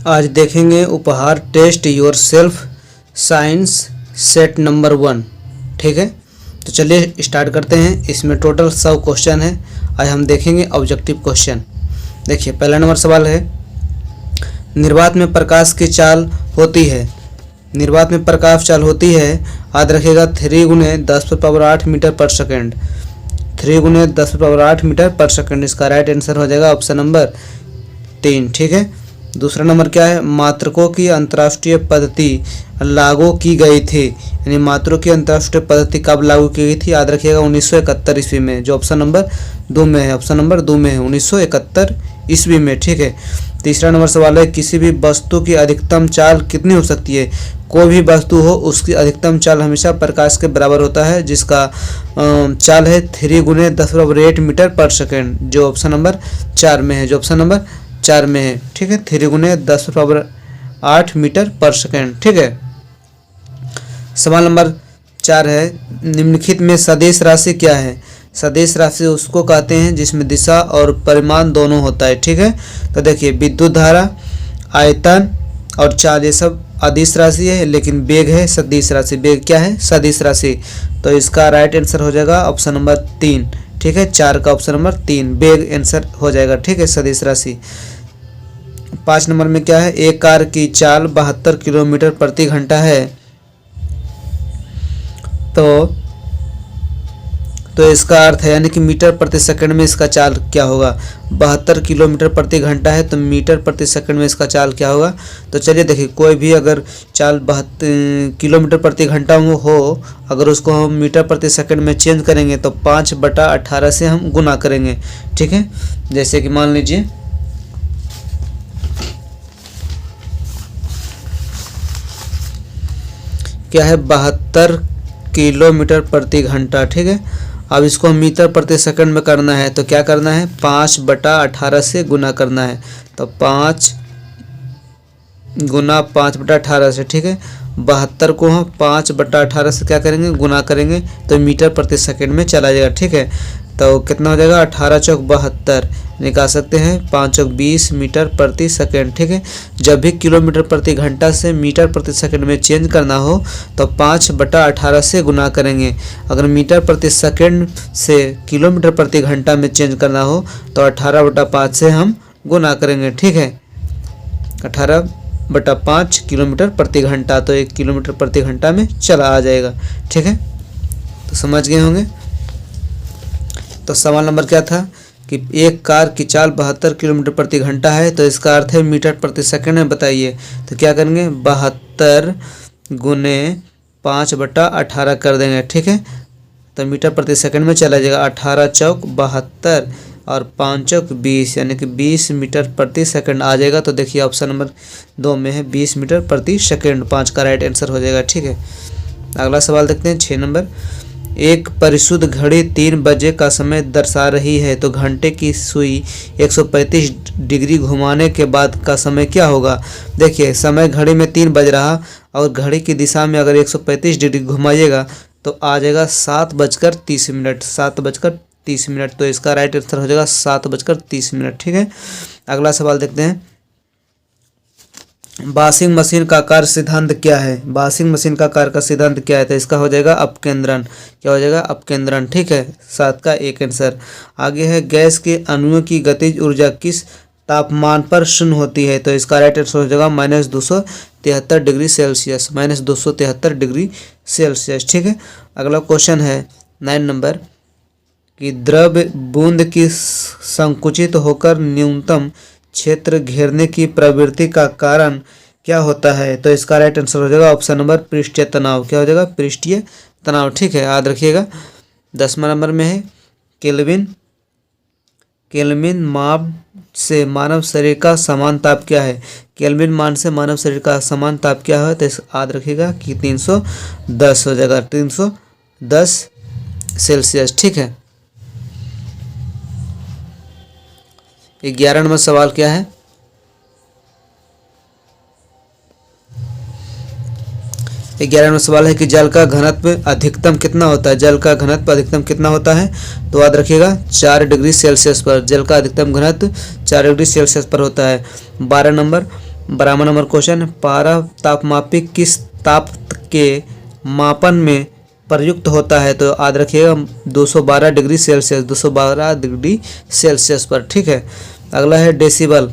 आज देखेंगे उपहार test yourself science set number 1। ठीक है, तो चलिए स्टार्ट करते हैं। इसमें टोटल 100 क्वेश्चन है। आज हम देखेंगे ऑब्जेक्टिव क्वेश्चन। देखिए, पहला नंबर सवाल है, निर्वात में प्रकाश की चाल होती है। निर्वात में प्रकाश चाल होती है, याद रखिएगा 3 × 10⁸ मीटर पर सेकेंड। 3 × 10⁸ मीटर पर सेकेंड। इसका राइट आंसर हो जाएगा ऑप्शन नंबर 3। ठीक है, दूसरा नंबर क्या है, मात्रकों की अंतर्राष्ट्रीय पद्धति लागू की गई थी। यानी मात्रों की अंतर्राष्ट्रीय पद्धति कब लागू की गई थी, याद रखिएगा 1971 ईस्वी में, जो ऑप्शन नंबर 2 में है। ऑप्शन नंबर 2 में है 1971 ईस्वी में। ठीक है, तीसरा नंबर सवाल है, किसी भी वस्तु की अधिकतम चाल कितनी हो सकती है। कोई भी वस्तु हो, उसकी अधिकतम चाल हमेशा प्रकाश के बराबर होता है, जिसका चाल है 3 × 10⁸ मीटर पर सेकेंड, जो ऑप्शन नंबर 4 में है। जो ऑप्शन नंबर 4 में है। ठीक है, 3 × 10⁸ मीटर पर सेकेंड। ठीक है, सवाल नंबर 4 है, निम्नलिखित में सदिश राशि क्या है। सदिश राशि उसको कहते हैं जिसमें दिशा और परिमाण दोनों होता है। ठीक है, तो देखिए, विद्युत धारा, आयतन और चाल, ये सब अदिश राशि है, लेकिन वेग है सदिश राशि। वेग क्या है, सदिश राशि। तो इसका राइट आंसर हो जाएगा ऑप्शन नंबर 3। ठीक है, 4 का ऑप्शन नंबर 3 वेग आंसर हो जाएगा। ठीक है, सदिश राशि। 5 नंबर में क्या है, एक कार की चाल 72 किलोमीटर प्रति घंटा है। तो इसका अर्थ है, यानी कि मीटर प्रति सेकंड में इसका चाल क्या होगा। 72 किलोमीटर प्रति घंटा है, तो मीटर प्रति सेकंड में इसका चाल क्या होगा। तो चलिए देखिए, कोई भी अगर चाल 72 किलोमीटर प्रति घंटा हो, अगर उसको हम मीटर प्रति सेकंड में चेंज करेंगे तो 5/18 से हम गुना करेंगे। ठीक है, जैसे कि मान लीजिए क्या है, 72 किलोमीटर प्रति घंटा। ठीक है, अब इसको मीटर प्रति सेकंड में करना है, तो क्या करना है, 5/18 से गुना करना है। तो 5 × 5/18 से। ठीक है, 72 को हम 5/18 से क्या करेंगे, गुना करेंगे, तो मीटर प्रति सेकंड में चला जाएगा। ठीक है, तो कितना हो जाएगा, 18 × 72 निकाल सकते हैं, 5 × 20 मीटर प्रति सेकंड। ठीक है, जब भी किलोमीटर प्रति घंटा से मीटर प्रति सेकंड में चेंज करना हो तो 5/18 से गुना करेंगे। अगर मीटर प्रति सेकंड से किलोमीटर प्रति घंटा में चेंज करना हो तो 18/5 से हम गुना करेंगे। ठीक है, 18/5 किलोमीटर प्रति घंटा, तो 1 किलोमीटर प्रति घंटा में चला आ जाएगा। ठीक है, तो समझ गए होंगे। तो सवाल नंबर क्या था कि एक कार की चाल 72 किलोमीटर प्रति घंटा है, तो इसका अर्थ है मीटर प्रति सेकंड में बताइए। तो क्या करेंगे, 72 × 5/18 कर देंगे। ठीक है, तो मीटर प्रति सेकंड में चला जाएगा। 18 × 72 और 5 × 20, यानी कि 20 मीटर प्रति सेकंड आ जाएगा। तो देखिए ऑप्शन नंबर 2 में है 20 मीटर प्रति सेकंड। 5 का राइट आंसर हो जाएगा। ठीक है, अगला सवाल देखते हैं, 6 नंबर। एक परिशुद्ध घड़ी 3 बजे का समय दर्शा रही है, तो घंटे की सुई 135 डिग्री घुमाने के बाद का समय क्या होगा। देखिए, समय घड़ी में 3 बज रहा और घड़ी की दिशा में अगर 135 डिग्री घुमाइएगा तो आ जाएगा 7:30 मिनट। 7:30 मिनट, तो इसका राइट आंसर हो जाएगा 7:30 मिनट। ठीक है, अगला सवाल देखते हैं, वॉशिंग मशीन का कार्य सिद्धांत क्या है। वॉशिंग मशीन का कार्य का सिद्धांत क्या है, तो इसका हो जाएगा अपकेंद्रण। क्या हो जाएगा, अपकेंद्रण। ठीक है, 7 का 1 आंसर। आगे है, गैस के अणुओं की गतिज ऊर्जा किस तापमान पर शून्य होती है, तो इसका राइट आंसर हो जाएगा -273 डिग्री सेल्सियस। -273 degree Celsius. ठीक है, अगला क्वेश्चन है 9 नंबर कि द्रव बूंद की संकुचित होकर न्यूनतम क्षेत्र घेरने की प्रवृत्ति का कारण क्या होता है, तो इसका राइट आंसर हो जाएगा ऑप्शन नंबर पृष्ठीय तनाव। क्या हो जाएगा, पृष्ठीय तनाव। ठीक है, याद रखिएगा। 10वां नंबर में है, केल्विन मान से मानव शरीर का समान ताप क्या है। केल्विन मान से मानव शरीर का समान ताप क्या है, तो याद रखिएगा कि 310 हो जाएगा, 310 सेल्सियस। ठीक है, 11 नंबर सवाल क्या है, 11वां सवाल है कि जल का घनत्व अधिकतम कितना होता है। जल का घनत्व अधिकतम कितना होता है, तो याद रखिएगा 4 डिग्री सेल्सियस पर। जल का अधिकतम घनत्व 4 डिग्री सेल्सियस पर होता है। 12 नंबर, 12वां नंबर क्वेश्चन, पारा तापमापी किस ताप के मापन में प्रयुक्त होता है? तो याद रखिएगा 212 डिग्री सेल्सियस, 212 डिग्री सेल्सियस पर। ठीक है। अगला है डेसिबल।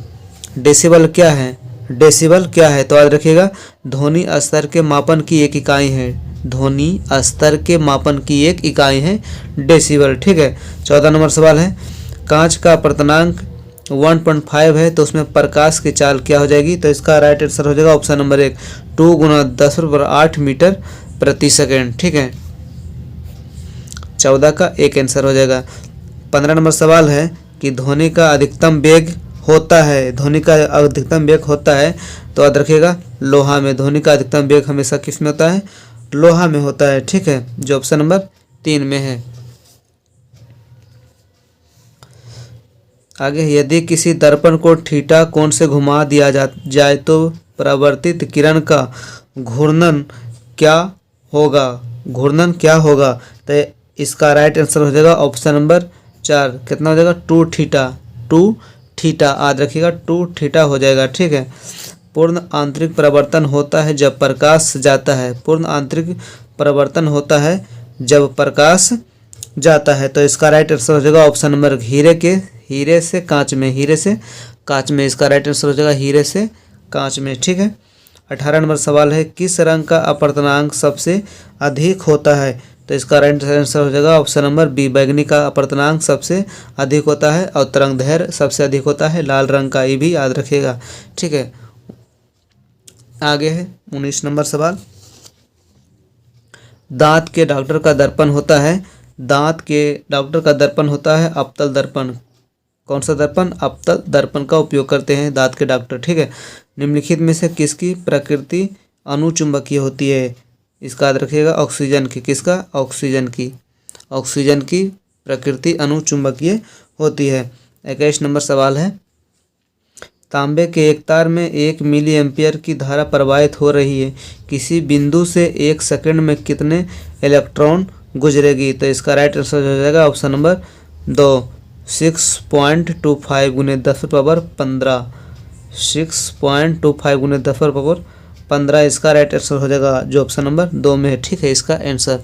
डेसिबल क्या है? डेसिबल क्या है? तो याद रखिएगा ध्वनि स्तर के मापन की एक इकाई है। ध्वनि स्तर के मापन की एक इकाई है डेसिबल। ठीक है। 14 नंबर सवाल है, कांच का अपर्तनांक 1.5 है तो उसमें प्रकाश की चाल क्या हो जाएगी? तो इसका राइट आंसर हो जाएगा ऑप्शन नंबर 1, 2 × 10⁸ मीटर प्रति सेकेंड। ठीक है। 14 का एक आंसर हो जाएगा। 15 नंबर सवाल है कि ध्वनि का अधिकतम वेग होता है, ध्वनि का अधिकतम वेग होता है तो याद रखिएगा लोहा में। ध्वनि का अधिकतम वेग हमेशा किस में होता है? लोहा में होता है। ठीक है, जो ऑप्शन नंबर 3 में है। आगे, यदि किसी दर्पण को थीटा कोण से घुमा दिया जाए तो परावर्तित किरण का घूर्णन क्या होगा? घूर्णन क्या होगा? तो इसका राइट आंसर हो जाएगा ऑप्शन नंबर 4, कितना हो जाएगा? 2 थीटा। 2 थीटा, याद रखिएगा 2 थीटा हो जाएगा। ठीक है। पूर्ण आंतरिक परावर्तन होता है जब प्रकाश जाता है। पूर्ण आंतरिक परावर्तन होता है जब प्रकाश जाता है। तो इसका राइट आंसर हो जाएगा ऑप्शन नंबर हीरे से कांच में। हीरे से कांच में इसका राइट आंसर हो जाएगा हीरे से कांच में। ठीक है। 18 नंबर सवाल है, किस रंग का अपर्तनांक सबसे अधिक होता है? तो इसका राइट आंसर हो जाएगा ऑप्शन नंबर बी, बैंगनी का अपर्तनांक सबसे अधिक होता है और तरंगदैर्घ्य सबसे अधिक होता है लाल रंग का, ये भी याद रखिएगा। ठीक है। आगे है 19 नंबर सवाल, दांत के डॉक्टर का दर्पण होता है। दांत के डॉक्टर का दर्पण होता है अवतल दर्पण। कौन सा दर्पण? अवतल दर्पण का उपयोग करते हैं दांत के डॉक्टर। ठीक है। निम्नलिखित में से किसकी प्रकृति अनुचुंबकीय होती है? इसका याद रखिएगा ऑक्सीजन की। किसका? ऑक्सीजन की। ऑक्सीजन की प्रकृति अनुचुंबकीय होती है। 21 नंबर सवाल है, तांबे के एक तार में 1 मिली एम्पियर की धारा प्रवाहित हो रही है, किसी बिंदु से 1 सेकंड में कितने इलेक्ट्रॉन गुजरेगी? तो इसका राइट आंसर हो जाएगा ऑप्शन नंबर 2, 6.25 × 10⁻15। 6.25 × 10⁻15 इसका राइट आंसर हो जाएगा, जो ऑप्शन नंबर 2 में है। ठीक है, इसका आंसर।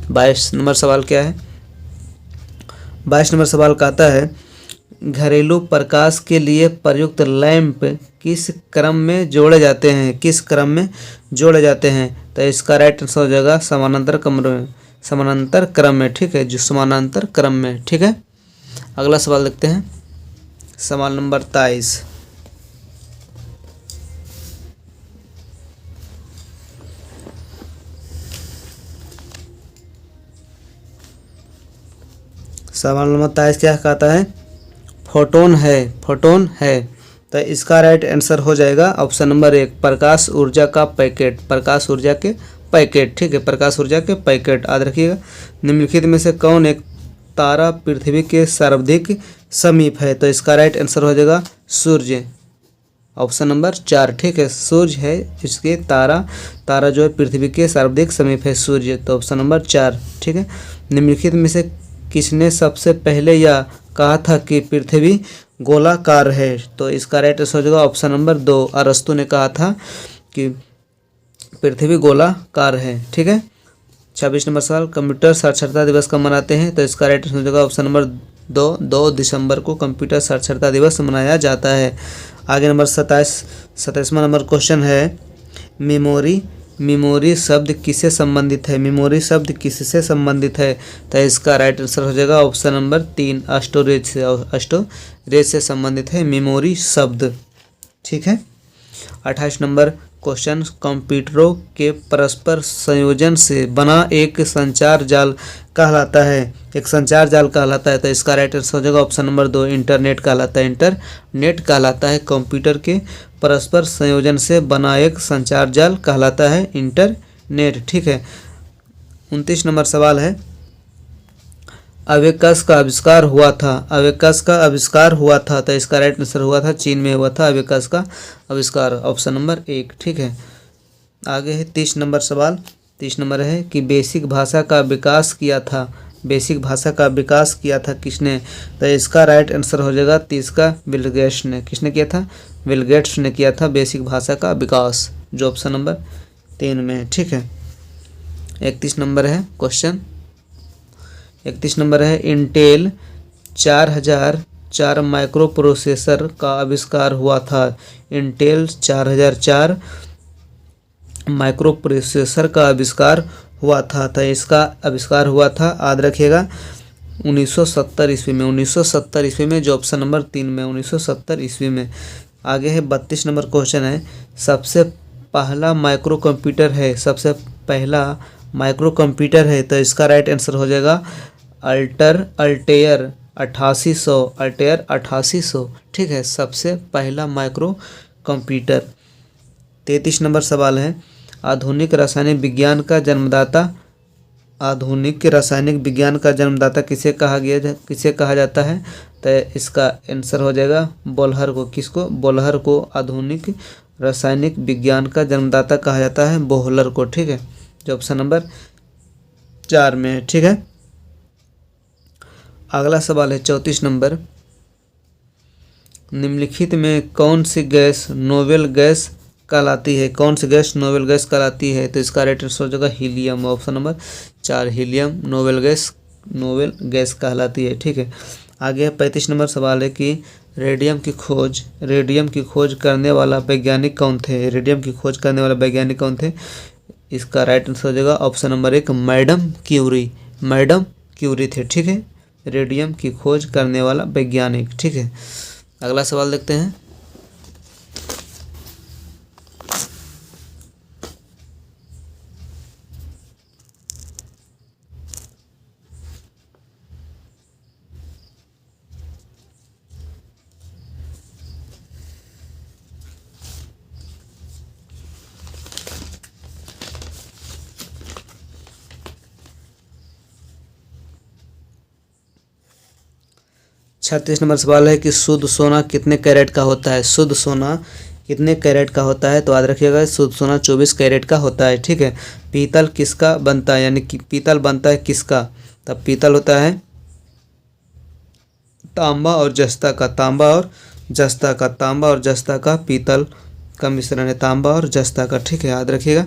22 नंबर सवाल क्या है? 22 नंबर सवाल कहता है, घरेलू प्रकाश के लिए प्रयुक्त लैंप किस क्रम में जोड़े जाते हैं? किस क्रम में जोड़े जाते हैं? तो इसका राइट आंसर हो जाएगा समानांतर क्रम में। ठीक है, जो समानांतर क्रम में। ठीक है। अगला सवाल देखते हैं, सवाल नंबर 23। सवाल नंबर 23 क्या कहता है? फोटोन है। तो इसका राइट आंसर हो जाएगा ऑप्शन नंबर 1, प्रकाश ऊर्जा का पैकेट। प्रकाश ऊर्जा के पैकेट। ठीक है, प्रकाश ऊर्जा के पैकेट, याद रखिएगा। निम्नलिखित में से कौन एक तारा पृथ्वी के सर्वाधिक समीप है? तो इसका राइट आंसर हो जाएगा सूर्य, ऑप्शन नंबर 4। ठीक है, सूर्य है इसके तारा जो है पृथ्वी के सर्वाधिक समीप है सूर्य, तो ऑप्शन नंबर 4। ठीक है। निम्नलिखित में से किसने सबसे पहले यह कहा था कि पृथ्वी गोलाकार है? तो इसका राइट आंसर हो जाएगा ऑप्शन नंबर 2, अरस्तु ने कहा था कि पृथ्वी गोलाकार है। ठीक है। 26 नंबर सवाल, कंप्यूटर साक्षरता दिवस कब मनाते हैं? तो इसका राइट आंसर हो जाएगा ऑप्शन नंबर 2 दिसंबर को कंप्यूटर साक्षरता दिवस मनाया जाता है। आगे नंबर 27वां नंबर क्वेश्चन है, मेमोरी शब्द किससे संबंधित है? मेमोरी शब्द किससे संबंधित है? तो इसका राइट आंसर हो जाएगा ऑप्शन नंबर 3, स्टोरेज से संबंधित है मेमोरी शब्द। ठीक है। 28 नंबर क्वेश्चन, कंप्यूटरों के परस्पर संयोजन से बना एक संचार जाल कहलाता है। एक संचार जाल कहलाता है। तो इसका राइट आंसर हो जाएगा ऑप्शन नंबर 2, इंटरनेट कहलाता है। इंटरनेट कहलाता है कंप्यूटर के परस्पर संयोजन से बना एक संचार जाल कहलाता है इंटरनेट। ठीक है। 29 नंबर सवाल है, अबेकस का आविष्कार हुआ था। तो इसका राइट आंसर हुआ था चीन में हुआ था अबेकस का आविष्कार, ऑप्शन नंबर 1। ठीक है। आगे है 30 नंबर सवाल। 30 नंबर है कि बेसिक भाषा का विकास किया था। बेसिक भाषा का विकास किया था किसने? तो इसका राइट आंसर हो जाएगा 30 का बिल गेट्स ने। किसने किया था? बिल गेट्स ने किया था बेसिक भाषा का विकास, जो ऑप्शन नंबर 3 में है। ठीक है, 31 नंबर है क्वेश्चन। 31 नंबर है इंटेल 4004 माइक्रो प्रोसेसर का आविष्कार हुआ था। इंटेल 4004 माइक्रो प्रोसेसर का आविष्कार हुआ था। तो इसका आविष्कार हुआ था, याद रखिएगा, 1970 ईस्वी में। 1970 ईस्वी में, जो ऑप्शन नंबर 3 में, 1970 ईस्वी में। आगे है 32 नंबर क्वेश्चन है, सबसे पहला माइक्रो कंप्यूटर है, सबसे पहला माइक्रो कंप्यूटर है। तो इसका राइट आंसर हो जाएगा अल्टेयर 8800, अल्टेयर 8800। ठीक है, सबसे पहला माइक्रो कंप्यूटर। 33 नंबर सवाल है, आधुनिक रासायनिक विज्ञान का जन्मदाता, आधुनिक रासायनिक विज्ञान का जन्मदाता किसे कहा जाता है? तो इसका आंसर हो जाएगा बोल्हर को। किसको? बोल्हर को आधुनिक रासायनिक विज्ञान का जन्मदाता कहा जाता है, बोहलर को। ठीक है, जो ऑप्शन नंबर 4 में है। ठीक है, अगला सवाल है 34 नंबर, निम्नलिखित में कौन सी गैस नोबेल गैस कहलाती है? कौन सी गैस नोबेल गैस कहलाती है? तो इसका राइट आंसर हो जाएगा helium, option number 4 helium noble gas कहलाती है। ठीक है, आगे 35 नंबर सवाल है कि रेडियम की खोज करने वाला वैज्ञानिक कौन थे? रेडियम की खोज करने वाला वैज्ञानिक कौन थे? इसका राइट आंसर हो जाएगा ऑप्शन नंबर 1 मैडम क्यूरी थे। ठीक है, रेडियम की खोज करने वाला वैज्ञानिक। ठीक है, अगला सवाल देखते हैं। छत्तीस नंबर सवाल है कि शुद्ध सोना कितने कैरेट का होता है? शुद्ध सोना कितने कैरेट का होता है? तो याद रखिएगा, शुद्ध सोना 24 कैरेट का होता है। ठीक है, पीतल किसका बनता है? यानी कि पीतल बनता है किसका? तब पीतल होता है तांबा और जस्ता का, तांबा और जस्ता का पीतल का मिश्रण है, तांबा और जस्ता का। ठीक है, याद रखिएगा।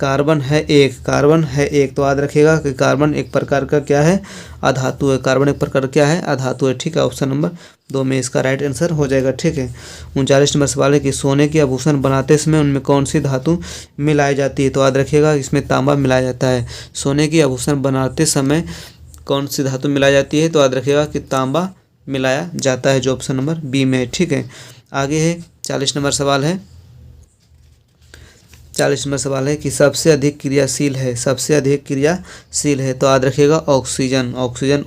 कार्बन है एक, तो याद रखिएगा कि कार्बन एक प्रकार का क्या है? अधातु है। कार्बन एक प्रकार क्या है? अधातु है। ठीक है, ऑप्शन नंबर 2 में इसका राइट आंसर हो जाएगा। ठीक है, 39 नंबर सवाल है कि सोने के आभूषण बनाते समय उनमें कौन सी धातु मिलाई जाती है? तो याद रखिएगा, इसमें तांबा मिलाया जाता है। सोने के आभूषण बनाते समय कौन सी धातु मिलाई जाती है? तो याद रखिएगा कि तांबा मिलाया जाता है, जो ऑप्शन नंबर बी में है। ठीक है, आगे है 40 नंबर सवाल है। 40 नंबर सवाल है कि सबसे अधिक क्रियाशील है। तो याद रखिएगा ऑक्सीजन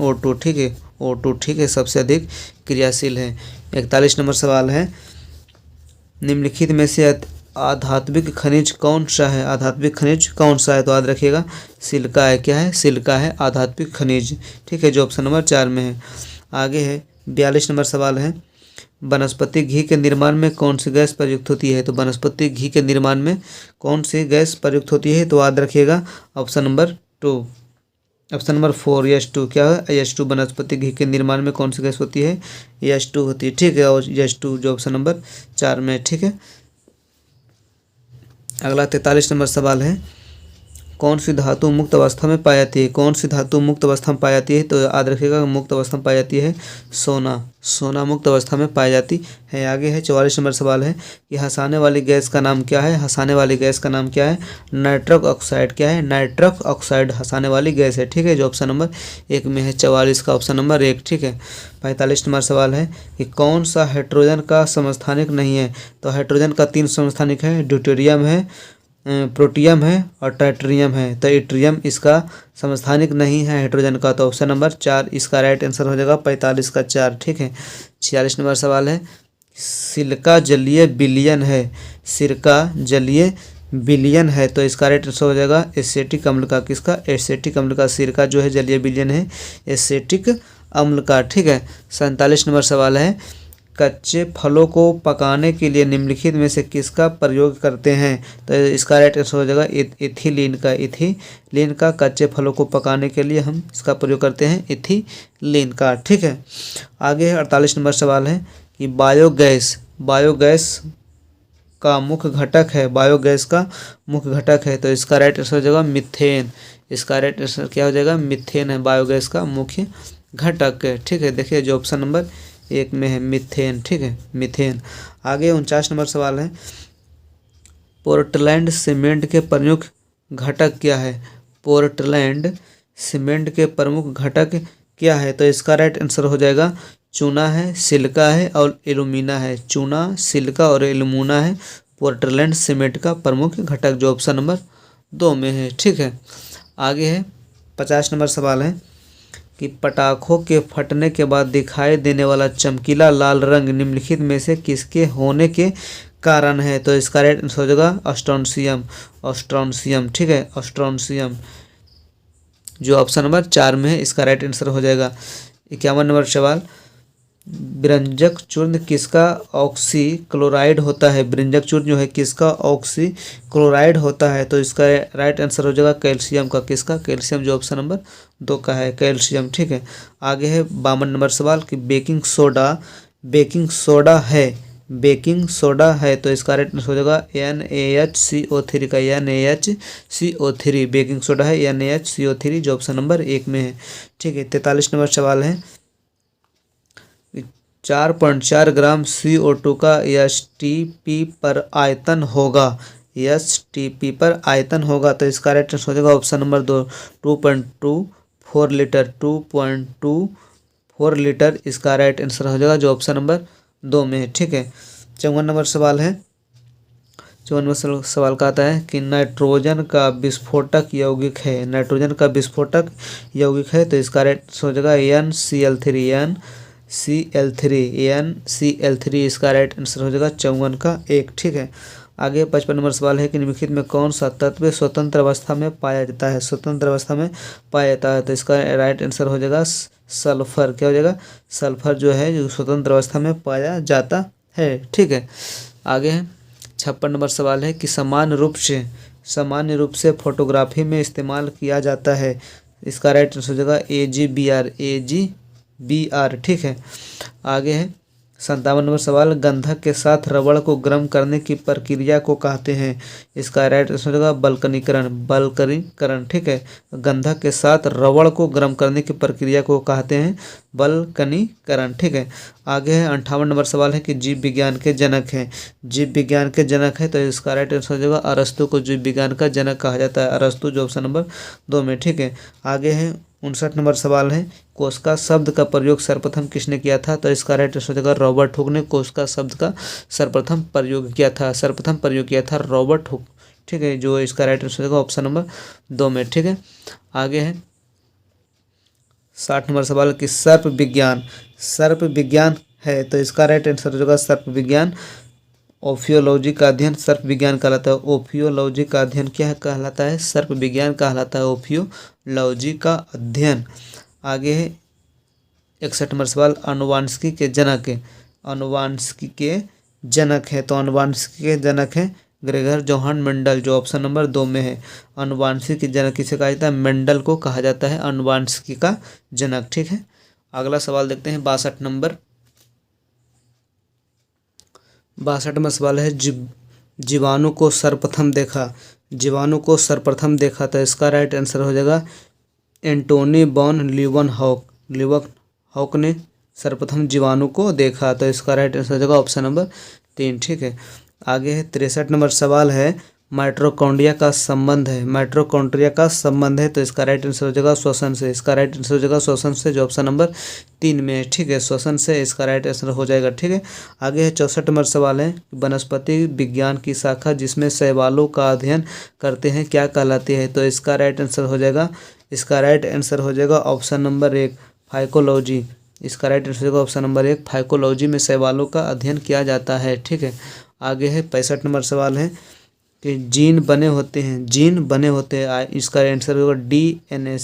O2। ठीक है, O2। ठीक है, सबसे अधिक क्रियाशील है। 41 नंबर सवाल है, निम्नलिखित में से आधात्मिक खनिज कौन सा है? तो याद रखिएगा सिलिका है। क्या है? सिलिका है आधात्मिक खनिज। ठीक है, जो ऑप्शन नंबर 4 में है। आगे है 42 नंबर सवाल है, वनस्पति घी के निर्माण में कौन सी गैस प्रयुक्त होती है? तो वनस्पति घी के निर्माण में कौन सी गैस प्रयुक्त होती है? तो याद रखिएगा ऑप्शन नंबर 4 H2। क्या है? H2। वनस्पति घी के निर्माण में कौन सी गैस होती है? H2 होती है। ठीक है, और H2 जो ऑप्शन नंबर 4 में। ठीक है, अगला 43 नंबर सवाल है, कौन सी धातु मुक्त अवस्था में पाई जाती है? तो याद रखिएगा मुक्त अवस्था में पाई जाती है सोना मुक्त अवस्था में पाई जाती है। आगे है 44 नंबर सवाल है कि हंसाने वाली गैस का नाम क्या है? Nitrous oxide. क्या है? नाइट्रस ऑक्साइड हंसाने वाली गैस है। ठीक है, जो ऑप्शन नंबर 1 में है, 44 का ऑप्शन नंबर 1। ठीक है, 45 नंबर सवाल है कि कौन सा हाइड्रोजन का समस्थानिक नहीं है? तो हाइड्रोजन का 3 समस्थानिक है, ड्यूटेरियम है, प्रोटियम है और टाइट्रियम है। तो इट्रियम इसका समस्थानिक नहीं है हाइड्रोजन का, तो ऑप्शन नंबर 4 इसका राइट आंसर हो जाएगा, 45 का 4। ठीक है, 46 नंबर सवाल है, सिलिका जलीय विलयन है। तो इसका राइट आंसर हो जाएगा एसिटिक अम्ल का। किसका? एसिटिक अम्ल का। सिरका जो है जलीय विलयन है एसिटिक अम्ल का। ठीक है, 47 नंबर सवाल है कच्चे फलों को पकाने के लिए निम्नलिखित में से किसका प्रयोग करते हैं? तो इसका राइट आंसर हो जाएगा इथिलीन का। इथिलीन का कच्चे फलों को पकाने के लिए हम इसका प्रयोग करते हैं, इथिलीन का। ठीक है, आगे 48 नंबर सवाल है कि बायोगैस का मुख्य घटक है, बायोगैस का मुख्य घटक है, तो इसका राइट आंसर हो जाएगा मीथेन। इसका राइट आंसर क्या हो जाएगा? मीथेन है बायोगैस का मुख्य घटक है। ठीक है, देखिए जो ऑप्शन नंबर 1 में है मीथेन। ठीक है, मीथेन। आगे 49 नंबर सवाल है, पोर्टलैंड सीमेंट के प्रमुख घटक क्या है? पोर्टलैंड सीमेंट के प्रमुख घटक क्या है? तो इसका राइट आंसर हो जाएगा चूना है, सिलिका है और एल्यूमिना है। चूना, सिलिका और एल्यूमिना है पोर्टलैंड सीमेंट का प्रमुख घटक, जो ऑप्शन नंबर 2 में है। ठीक है, आगे है 50 नंबर सवाल है कि पटाखों के फटने के बाद दिखाई देने वाला चमकीला लाल रंग निम्नलिखित में से किसके होने के कारण है? तो इसका राइट आंसर हो जाएगा स्ट्रोंशियम। ठीक है, स्ट्रोंशियम, जो ऑप्शन नंबर 4 में है, इसका राइट आंसर हो जाएगा। 51 नंबर सवाल, बिरंजक चूर्ण किसका ऑक्सी क्लोराइड होता है? बिरंजक चूर्ण जो है किसका ऑक्सी क्लोराइड होता है? तो इसका राइट आंसर हो जाएगा कैल्शियम का। किसका? कैल्शियम, जो ऑप्शन नंबर 2 का है, कैल्शियम। ठीक है, आगे है 52 नंबर सवाल कि बेकिंग सोडा है, तो इसका राइट आंसर हो जाएगा NaHCO3 का, NaHCO3 बेकिंग सोडा है, NaHCO3, जो ऑप्शन नंबर 1 में है। ठीक है, 43 नंबर सवाल है 4.4 ग्राम CO2 का STP पर आयतन होगा, STP पर आयतन होगा, तो इसका राइट आंसर हो जाएगा ऑप्शन नंबर 2, 2.24 लीटर, 2.24 लीटर इसका राइट आंसर हो जाएगा, जो ऑप्शन नंबर 2 में है। ठीक है, 54 नंबर सवाल है, 54 नंबर सवाल का आता है कि नाइट्रोजन का विस्फोटक यौगिक है, नाइट्रोजन का विस्फोटक यौगिक है, तो इसका राइट आंसर हो जाएगा NCl3 इसका राइट आंसर हो जाएगा 54 का 1। ठीक है, आगे 55 नंबर सवाल है कि निम्नलिखित में कौन सा तत्व स्वतंत्र अवस्था में पाया जाता है? स्वतंत्र अवस्था में पाया जाता है, तो इसका राइट आंसर हो जाएगा सल्फर। क्या हो जाएगा? सल्फर जो है, जो स्वतंत्र अवस्था में पाया जाता है। ठीक है, आगे है 56 नंबर सवाल है कि सामान्य रूप से फोटोग्राफी में इस्तेमाल किया जाता है, इसका राइट आंसर हो जाएगा AGBR। ठीक है, आगे है 57 नंबर सवाल, गंधक के साथ रबड़ को गर्म करने की प्रक्रिया को कहते हैं, इसका राइट आंसर हो जाएगा बल्कनीकरण। ठीक है, गंधक के साथ रबड़ को गर्म करने की प्रक्रिया को कहते हैं बल्कनीकरण। ठीक है, आगे है 58 नंबर सवाल है कि जीव विज्ञान के जनक है, तो इसका राइट आंसर हो जाएगा अरस्तु को जीव विज्ञान का जनक कहा जाता है, अरस्तु, जो ऑप्शन नंबर 2 में। ठीक है, आगे है 59 नंबर सवाल है, कोशिका शब्द का प्रयोग सर्वप्रथम किसने किया था? तो इसका राइट आंसर हो जाएगा रॉबर्ट हुक ने कोशिका शब्द का सर्वप्रथम प्रयोग किया था रॉबर्ट हुक। ठीक है, जो इसका राइट आंसर हो जाएगा ऑप्शन नंबर 2 में। ठीक है, आगे है 60 नंबर सवाल कि सर्प विज्ञान है, तो इसका राइट आंसर हो जाएगा सर्प विज्ञान ओफियोलॉजी का अध्ययन सर्प विज्ञान कहलाता है। ओफियोलॉजी का अध्ययन क्या कहलाता है? सर्प विज्ञान कहलाता है, ओफियोलॉजी का अध्ययन। आगे है 61 नंबर सवाल, अनुवांशिकी के जनक है, तो अनुवांशिकी के जनक है ग्रेगर जोहान मेंडल, जो ऑप्शन नंबर 2 में है। अनुवांशिकी के जनक किसे कहा जाता है? मेंडल को कहा जाता है अनुवांशिकी का जनक। ठीक है, अगला सवाल देखते हैं 62 नंबर सवाल है, जीवाणु को सर्वप्रथम देखा, तो इसका राइट आंसर हो जाएगा एंटोनी वॉन लीeuwenhoek ने सर्वप्रथम जीवाणु को देखा, तो इसका राइट आंसर हो जाएगा ऑप्शन नंबर 3। ठीक है, आगे है 63 नंबर सवाल है, माइटोकॉन्ड्रिया का संबंध है, तो इसका राइट आंसर हो जाएगा श्वसन से, जो ऑप्शन नंबर 3 में है। ठीक है, श्वसन से इसका राइट आंसर हो जाएगा। ठीक है, आगे है 64 नंबर सवाल है, वनस्पति विज्ञान की शाखा जिसमें शैवालों का अध्ययन करते हैं क्या कहलाती है? तो इसका राइट आंसर हो जाएगा ऑप्शन नंबर 1 फाइकोलॉजी। इसका राइट आंसर होगा ऑप्शन नंबर 1 फाइकोलॉजी में शैवालों का अध्ययन किया जाता है। ठीक है, आगे है 65 नंबर सवाल है कि जीन बने होते हैं, इसका आंसर होगा DNA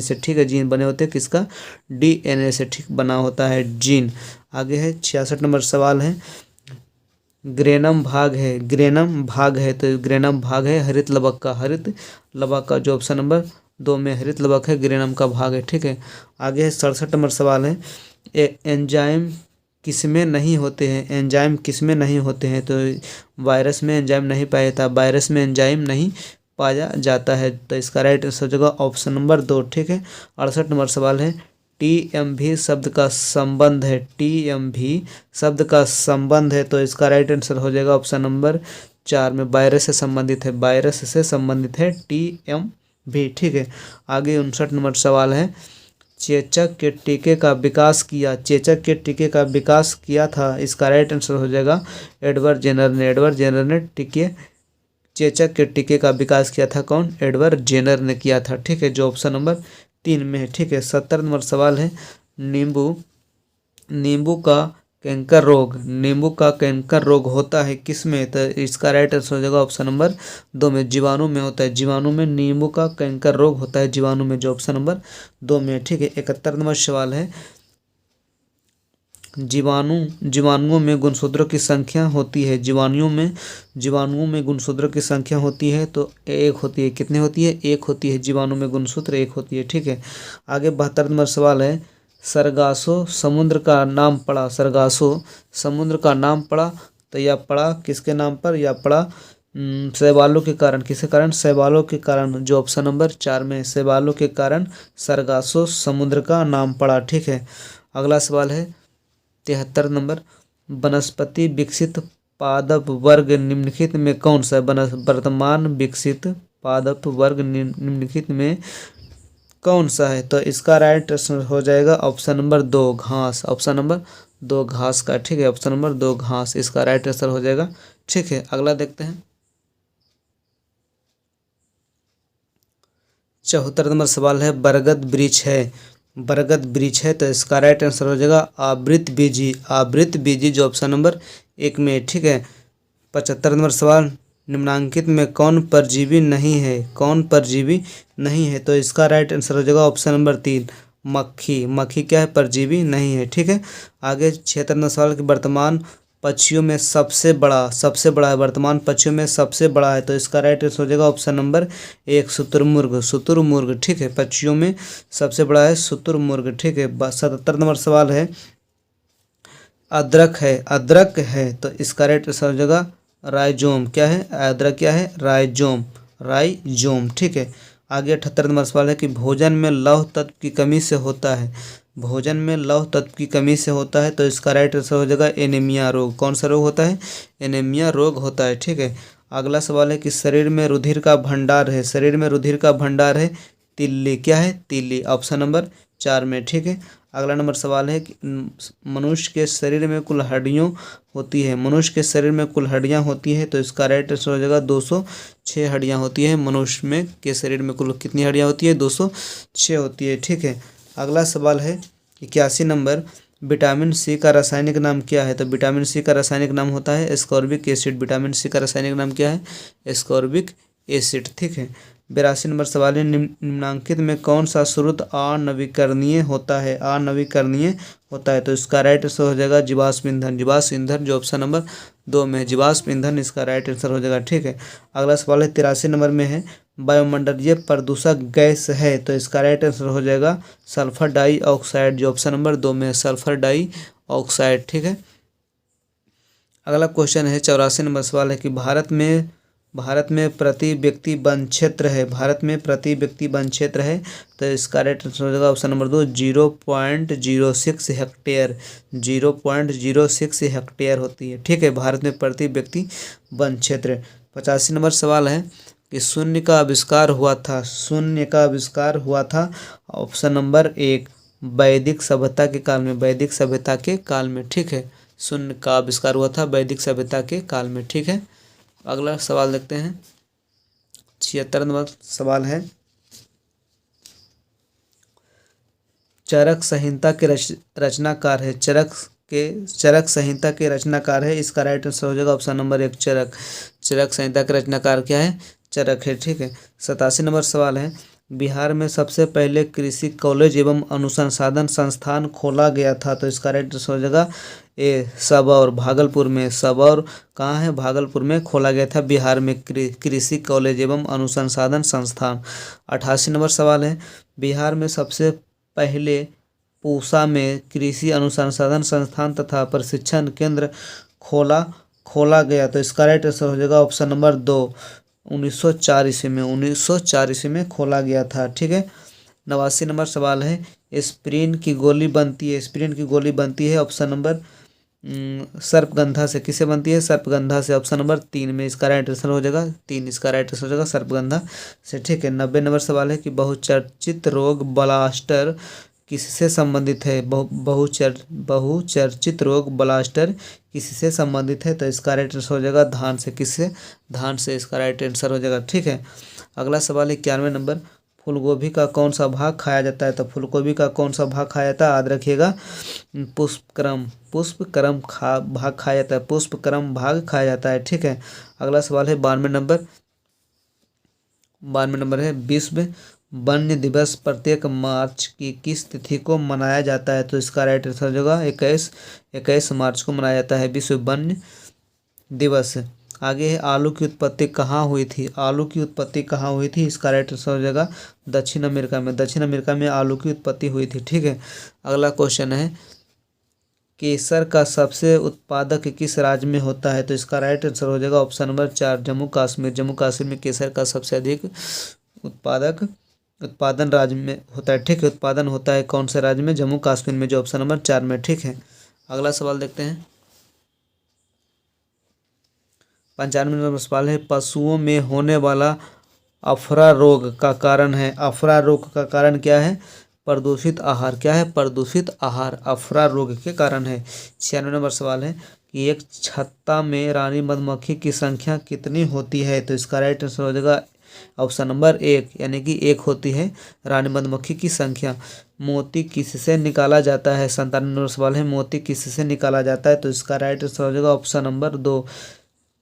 से। ठीक है, जीन बने होते हैं किसका? DNA से। ठीक, बना होता है जीन। आगे है 66 नंबर सवाल है, ग्रेनम भाग है तो ग्रेनम भाग है हरित लवक का जो ऑप्शन नंबर 2 में हरित लवक है, ग्रेनम का भाग है। ठीक है, आगे है 67 नंबर सवाल है, एंजाइम किसमें नहीं होते हैं, एंजाइम किसमें नहीं होते हैं, तो वायरस में एंजाइम नहीं पाया जाता, वायरस में एंजाइम नहीं पाया जाता है, तो इसका राइट आंसर हो जाएगा ऑप्शन नंबर 2। ठीक है, 68 नंबर सवाल है, टीएमवी शब्द का संबंध है, टीएमवी शब्द का संबंध है, तो इसका राइट आंसर हो जाएगा ऑप्शन नंबर 4 में वायरस से संबंधित है, वायरस से संबंधित है टीएमवी। ठीक है, आगे 59 नंबर सवाल है, चेचक के टीके का विकास किया था, इसका राइट आंसर हो जाएगा एडवर्ड जेनर ने चेचक के टीके का विकास किया था, कौन, एडवर्ड जेनर ने किया था। ठीक है, जो ऑप्शन नंबर 3 में है। ठीक है, 70 नंबर सवाल है, नींबू का कैंकर रोग होता है किसमें, तो इसका राइट आंसर हो जाएगा ऑप्शन नंबर 2 में, जीवाणु में होता है, जीवाणु में नींबू का कैंकर रोग होता है, जीवाणु में, जो ऑप्शन नंबर 2 में है। ठीक है, 71 नंबर सवाल है, जीवाणुओं में गुणसूत्रों की संख्या होती है, जीवाणुओं में गुणसूत्रों की संख्या होती है, तो एक होती है, कितनी होती है, एक होती है, जीवाणु में गुणसूत्र एक होती है। ठीक है, आगे 72 नंबर सवाल है, सरगासो समुद्र का नाम पड़ा, तो यह पड़ा किसके नाम पर, यह पड़ा शैवालों के कारण, किसके कारण, शैवालों के कारण, जो ऑप्शन नंबर 4 में, शैवालों के कारण सरगासो समुद्र का नाम पड़ा। ठीक है, अगला सवाल है 73 नंबर, वनस्पति विकसित पादप वर्ग निम्नलिखित में कौन सा है, वर्तमान विकसित पादप वर्ग निम्नलिखित में कौन सा है, तो इसका राइट आंसर हो जाएगा ऑप्शन नंबर 2 घास, ऑप्शन नंबर 2 घास का। ठीक है, ऑप्शन नंबर 2 घास, इसका राइट आंसर हो जाएगा। ठीक है, अगला देखते हैं 74 नंबर सवाल है, बरगद वृक्ष है, तो इसका राइट आंसर हो जाएगा आवृत बीजी, जो ऑप्शन नंबर 1 में। ठीक है, 75 नंबर सवाल, निम्नांकित में कौन परजीवी नहीं है, तो इसका राइट आंसर हो जाएगा ऑप्शन नंबर 3 मक्खी क्या है, परजीवी नहीं है। ठीक है, आगे 76 नंबर सवाल कि वर्तमान पक्षियों में सबसे बड़ा है, वर्तमान पक्षियों में सबसे बड़ा है, तो इसका राइट आंसर हो जाएगा ऑप्शन नंबर 1 शुतुरमुर्ग। ठीक है, पक्षियों में सबसे बड़ा है शुतुरमुर्ग। ठीक है, 77 नंबर सवाल है, अदरक है, तो इसका राइट आंसर हो जाएगा राइजोम, क्या है, अदरक क्या है, राइजोम। ठीक है, आगे 78 नंबर सवाल है कि भोजन में लौह तत्व की कमी से होता है, तो इसका राइट आंसर हो जाएगा एनीमिया रोग, कौन सा रोग होता है, एनीमिया रोग होता है। ठीक है, अगला सवाल है कि शरीर में रुधिर का भंडार है, तिल्ली, क्या है, तिल्ली, ऑप्शन नंबर 4 में। ठीक है, अगला नंबर सवाल है कि मनुष्य के शरीर में कुल हड्डियाँ होती है, तो इसका राइट आंसर हो जाएगा 206 हड्डियाँ होती है, मनुष्य में के शरीर में कुल कितनी हड्डियाँ होती है, 206 होती है। ठीक है, अगला सवाल है 81 नंबर, विटामिन सी का रासायनिक नाम क्या है, तो विटामिन सी का रासायनिक नाम होता है एस्कॉर्बिक एसिड, विटामिन सी का रासायनिक नाम क्या है, एस्कॉर्बिक एसिड। ठीक है, 82 नंबर सवाल है, निम्नांकित में कौन सा स्रोत अनवीकरणीय होता है, तो इसका राइट आंसर हो जाएगा जीवाश्म ईंधन, जो ऑप्शन नंबर 2 में है, जीवाश्म ईंधन, इसका राइट आंसर हो जाएगा। ठीक है, अगला सवाल है 83 नंबर में है, वायुमंडलीय प्रदूषक गैस है, तो इसका राइट आंसर हो जाएगा सल्फर डाइऑक्साइड, जो ऑप्शन नंबर 2 में है, सल्फर डाइऑक्साइड। ठीक है, अगला क्वेश्चन है 84 नंबर सवाल है कि भारत में प्रति व्यक्ति वन क्षेत्र है, तो इसका राइट आंसर हो जाएगा ऑप्शन नंबर 2 0.06 हेक्टेयर होती है। ठीक है, भारत में प्रति व्यक्ति वन क्षेत्र। 85 नंबर सवाल है कि शून्य का आविष्कार हुआ था, ऑप्शन नंबर 1 वैदिक सभ्यता के काल में। ठीक है, शून्य का आविष्कार हुआ था वैदिक सभ्यता के काल में। ठीक है, अगला सवाल देखते हैं 76 नंबर सवाल है, चरक संहिता के रचनाकार है, चरक संहिता के रचनाकार है, इसका राइट आंसर हो जाएगा ऑप्शन नंबर 1 चरक संहिता के रचनाकार क्या है, चरक है। ठीक है, 87 नंबर सवाल है, बिहार में सबसे पहले कृषि कॉलेज एवं अनुसंधान संस्थान खोला गया था, तो इसका राइट आंसर हो जाएगा ए सबौर, भागलपुर में। सबौर कहाँ है? भागलपुर में खोला गया था बिहार में कृषि कॉलेज एवं अनुसंधान संस्थान। 88 नंबर सवाल है, बिहार में सबसे पहले पूसा में कृषि अनुसंधान संस्थान तथा प्रशिक्षण केंद्र खोला गया, तो इसका राइट आंसर हो जाएगा ऑप्शन नंबर 2, 1904 ईस्वी में। 1904 ईस्वी में खोला गया था। ठीक है। 89 नंबर सवाल है, एस्पिरिन की गोली बनती है, एस्पिरिन की गोली बनती है ऑप्शन नंबर सर्पगंधा से। किसे बनती है? सर्पगंधा से। ऑप्शन नंबर 3 में इसका राइट आंसर हो जाएगा 3, इसका राइट आंसर हो जाएगा सर्पगंधा से। ठीक है। 90 नंबर सवाल है कि बहुचर्चित रोग ब्लास्टर किससे संबंधित है? बहुचर्चित रोग ब्लास्टर किससे संबंधित है? तो इसका राइट आंसर हो जाएगा धान से। किससे? धान से इसका राइट आंसर हो जाएगा। ठीक है। अगला सवाल है 91 नंबर, फूलगोभी का कौन सा भाग खाया जाता है? तो फूलगोभी का कौन सा भाग खाया जाता है? याद रखिएगा, पुष्पक्रम भाग खाया जाता है, पुष्पक्रम भाग खाया जाता है। ठीक है। अगला सवाल है 92 नंबर है, विश्व वन्य दिवस प्रत्येक मार्च की किस तिथि को मनाया जाता है? तो इसका राइट आंसर हो जाएगा 21 मार्च को मनाया जाता है विश्व वन्य दिवस। आगे है, आलू की उत्पत्ति कहाँ हुई थी? आलू की उत्पत्ति कहाँ हुई थी? इसका राइट आंसर हो जाएगा दक्षिण अमेरिका में। दक्षिण अमेरिका में आलू की उत्पत्ति हुई थी। ठीक है। अगला क्वेश्चन है, केसर का सबसे उत्पादक किस राज्य में होता है? तो इसका राइट आंसर हो जाएगा ऑप्शन नंबर 4, जम्मू कश्मीर। जम्मू कश्मीर में केसर का सबसे अधिक उत्पादन राज्य में होता है। ठीक है। उत्पादन होता है कौन से राज्य में? जम्मू कश्मीर में, जो ऑप्शन नंबर 4 में। ठीक है। अगला सवाल देखते हैं। 95 नंबर सवाल है, पशुओं में होने वाला अफरा रोग का कारण है। अफरा रोग का कारण क्या है? प्रदूषित आहार। क्या है? प्रदूषित आहार अफरा रोग के कारण है। 96 नंबर सवाल है कि एक छत्ता में रानी मधुमक्खी की संख्या कितनी होती है? तो इसका राइट आंसर हो जाएगा ऑप्शन नंबर 1, यानी कि 1 होती है रानी मधुमक्खी की संख्या। मोती किससे निकाला जाता है? 97 नंबर सवाल है, मोती किससे निकाला जाता है? तो इसका राइट आंसर हो जाएगा ऑप्शन नंबर 2,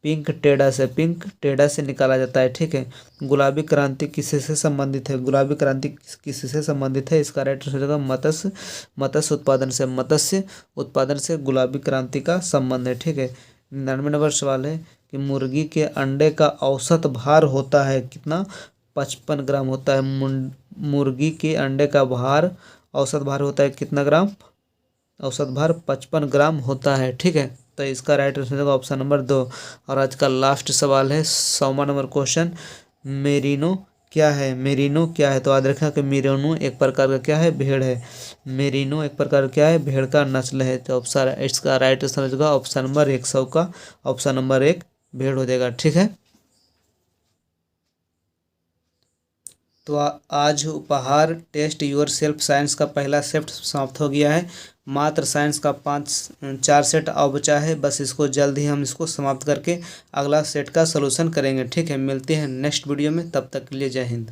पिंक टेढ़ा से निकाला जाता है। ठीक है। गुलाबी क्रांति किससे संबंधित है? गुलाबी क्रांति किससे संबंधित है? इसका राइट आंसर हो जाएगा मत्स्य उत्पादन से। मत्स्य उत्पादन से गुलाबी क्रांति का संबंध है। ठीक है। 99 नंबर सवाल है कि मुर्गी के अंडे का औसत भार होता है कितना? 55 ग्राम होता है। मुर्गी के अंडे का औसत भार होता है कितना ग्राम? औसत भार 55 ग्राम होता है। ठीक है। तो इसका राइट आंसर होगा ऑप्शन नंबर 2। और आज का लास्ट सवाल है 100वां नंबर क्वेश्चन, मेरिनो क्या है? मेरिनो क्या है? तो याद रखना कि मेरिनो एक प्रकार का क्या है? भेड़ है। मेरिनो एक प्रकार क्या है? भेड़ का नस्ल है। तो ऑप्शन इसका राइट आंसर होगा ऑप्शन नंबर 100 का ऑप्शन नंबर 1 भेड़ हो जाएगा। ठीक है। तो आज उपहार टेस्ट योर सेल्फ साइंस का पहला सेट समाप्त हो गया है। मात्र साइंस का 4 सेट और बचा है। बस इसको जल्द ही हम इसको समाप्त करके अगला सेट का सलूशन करेंगे। ठीक है। मिलते हैं नेक्स्ट वीडियो में, तब तक के लिए जय हिंद।